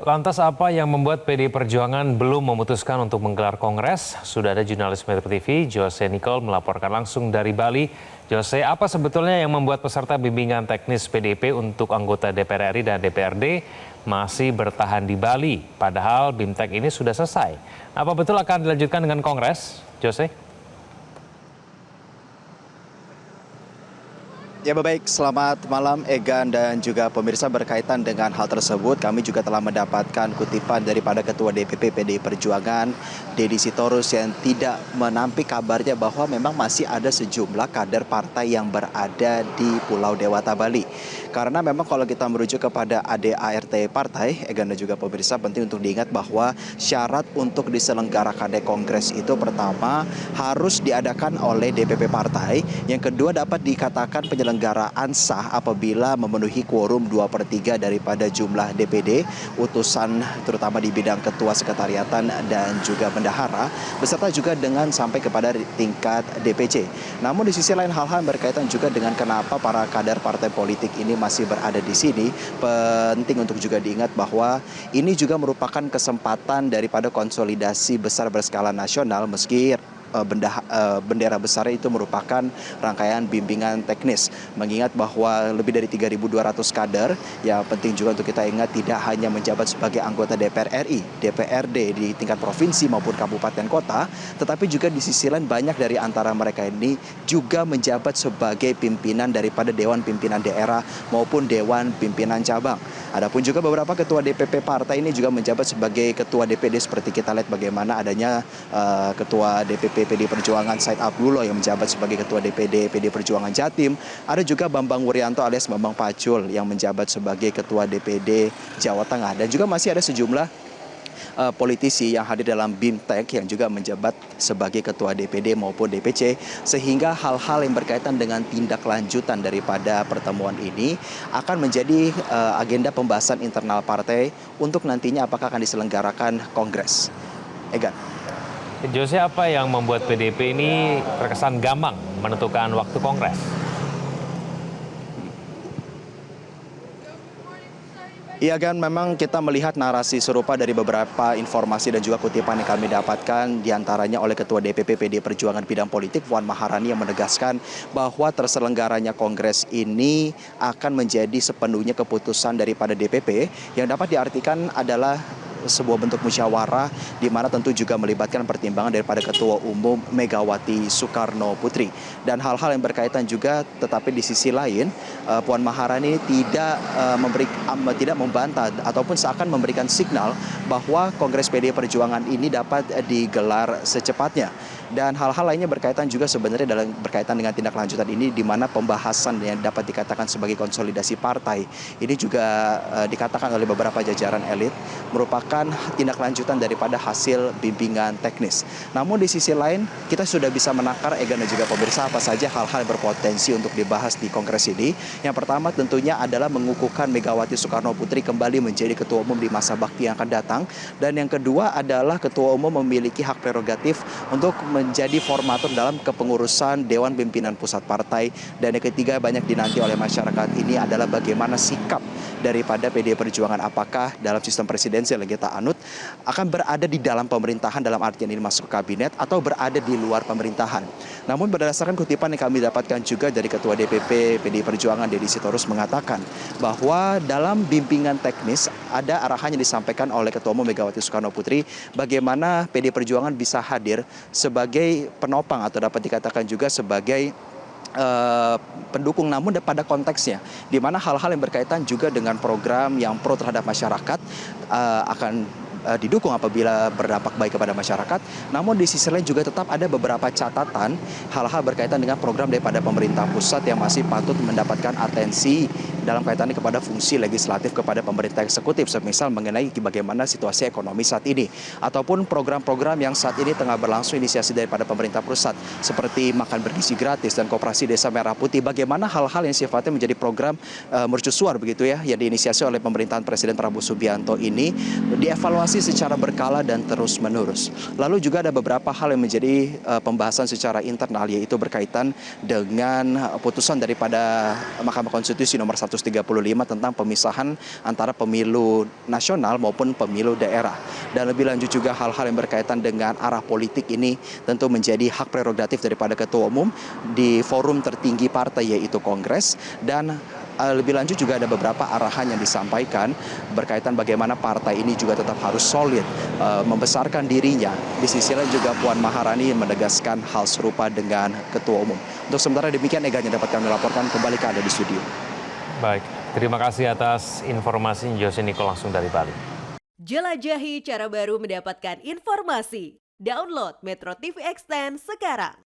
Lantas apa yang membuat PDI Perjuangan belum memutuskan untuk menggelar kongres? Sudah ada jurnalis Metro TV, Jose Nicole melaporkan langsung dari Bali. Jose, apa sebetulnya yang membuat peserta bimbingan teknis PDIP untuk anggota DPR RI dan DPRD masih bertahan di Bali? Padahal BIMTEK ini sudah selesai. Apa betul akan dilanjutkan dengan kongres, Jose? Ya baik, selamat malam Egan dan juga pemirsa. Berkaitan dengan hal tersebut, kami juga telah mendapatkan kutipan daripada Ketua DPP PDI Perjuangan, Deddy Sitorus, yang tidak menampik kabarnya bahwa memang masih ada sejumlah kader partai yang berada di Pulau Dewata, Bali. Karena memang kalau kita merujuk kepada ADART partai, Egan dan juga pemirsa, penting untuk diingat bahwa syarat untuk diselenggarakan kongres itu pertama harus diadakan oleh DPP partai, yang kedua dapat dikatakan penyelenggaraan sah apabila memenuhi quorum 2/3 daripada jumlah DPD, utusan terutama di bidang ketua sekretariatan dan juga bendahara, beserta juga dengan sampai kepada tingkat DPC. Namun di sisi lain hal-hal berkaitan juga dengan kenapa para kader partai politik ini masih berada di sini, penting untuk juga diingat bahwa ini juga merupakan kesempatan daripada konsolidasi besar berskala nasional, meski bendera besar itu merupakan rangkaian bimbingan teknis. Mengingat bahwa lebih dari 3.200 kader, yang penting juga untuk kita ingat tidak hanya menjabat sebagai anggota DPR RI, DPRD di tingkat provinsi maupun kabupaten kota, tetapi juga di sisi lain banyak dari antara mereka ini juga menjabat sebagai pimpinan daripada Dewan Pimpinan Daerah maupun Dewan Pimpinan Cabang. Adapun juga beberapa ketua DPP partai ini juga menjabat sebagai ketua DPD, seperti kita lihat bagaimana adanya ketua DPP PDI Perjuangan Said Abdullah yang menjabat sebagai ketua DPD PDI Perjuangan Jatim. Ada juga Bambang Wuryanto alias Bambang Pacul yang menjabat sebagai ketua DPD Jawa Tengah. Dan juga masih ada sejumlah politisi yang hadir dalam BIMTEK yang juga menjabat sebagai ketua DPD maupun DPC, sehingga hal-hal yang berkaitan dengan tindak lanjutan daripada pertemuan ini akan menjadi agenda pembahasan internal partai untuk nantinya apakah akan diselenggarakan kongres. Egan. Jose, apa yang membuat PDIP ini terkesan gampang menentukan waktu kongres? Iya kan, memang kita melihat narasi serupa dari beberapa informasi dan juga kutipan yang kami dapatkan, diantaranya oleh Ketua DPP PDI Perjuangan Bidang Politik Puan Maharani, yang menegaskan bahwa terselenggaranya kongres ini akan menjadi sepenuhnya keputusan daripada DPP, yang dapat diartikan adalah sebuah bentuk musyawarah di mana tentu juga melibatkan pertimbangan daripada Ketua Umum Megawati Soekarno Putri. Dan hal-hal yang berkaitan juga, tetapi di sisi lain Puan Maharani tidak membantah ataupun seakan memberikan signal bahwa Kongres PDI Perjuangan ini dapat digelar secepatnya. Dan hal-hal lainnya berkaitan juga sebenarnya berkaitan dengan tindak lanjutan ini, di mana pembahasan yang dapat dikatakan sebagai konsolidasi partai ini juga dikatakan oleh beberapa jajaran elit merupakan tindak lanjutan daripada hasil bimbingan teknis. Namun di sisi lain kita sudah bisa menakar, Egan dan juga pemirsa, apa saja hal-hal yang berpotensi untuk dibahas di kongres ini. Yang pertama tentunya adalah mengukuhkan Megawati Soekarno Putri kembali menjadi ketua umum di masa bakti yang akan datang. Dan yang kedua adalah ketua umum memiliki hak prerogatif untuk menjadi formatur dalam kepengurusan Dewan Pimpinan Pusat Partai. Dan yang ketiga banyak dinanti oleh masyarakat ini adalah bagaimana sikap daripada PDI Perjuangan, apakah dalam sistem presidensial yang kita anut akan berada di dalam pemerintahan dalam artian ini masuk ke kabinet atau berada di luar pemerintahan. Namun berdasarkan kutipan yang kami dapatkan juga dari Ketua DPP PDI Perjuangan Deddy Sitorus mengatakan bahwa dalam bimbingan teknis ada arahan yang disampaikan oleh Ketua Umum Megawati Soekarno Putri bagaimana PDI Perjuangan bisa hadir sebagai penopang atau dapat dikatakan juga sebagai pendukung, namun pada konteksnya di mana hal-hal yang berkaitan juga dengan program yang pro terhadap masyarakat akan didukung apabila berdampak baik kepada masyarakat. Namun di sisi lain juga tetap ada beberapa catatan hal-hal berkaitan dengan program daripada pemerintah pusat yang masih patut mendapatkan atensi dalam kaitannya kepada fungsi legislatif kepada pemerintah eksekutif, semisal mengenai bagaimana situasi ekonomi saat ini, ataupun program-program yang saat ini tengah berlangsung inisiasi daripada pemerintah pusat seperti makan bergizi gratis dan koperasi Desa Merah Putih. Bagaimana hal-hal yang sifatnya menjadi program mercusuar begitu ya, yang diinisiasi oleh pemerintahan Presiden Prabowo Subianto ini dievaluasi secara berkala dan terus menerus. Lalu juga ada beberapa hal yang menjadi pembahasan secara internal, yaitu berkaitan dengan putusan daripada Mahkamah Konstitusi nomor 1 135 tentang pemisahan antara pemilu nasional maupun pemilu daerah. Dan lebih lanjut juga hal-hal yang berkaitan dengan arah politik ini tentu menjadi hak prerogatif daripada Ketua Umum di forum tertinggi partai yaitu Kongres. Dan lebih lanjut juga ada beberapa arahan yang disampaikan berkaitan bagaimana partai ini juga tetap harus solid, membesarkan dirinya. Di sisi lain juga Puan Maharani menegaskan hal serupa dengan Ketua Umum. Untuk sementara demikian, Ega, yang dapat kami laporkan, kembali ke Anda di studio. Baik, terima kasih atas informasi Jose Nicole langsung dari Bali. Jelajahi cara baru mendapatkan informasi. Download Metro TV Extend sekarang.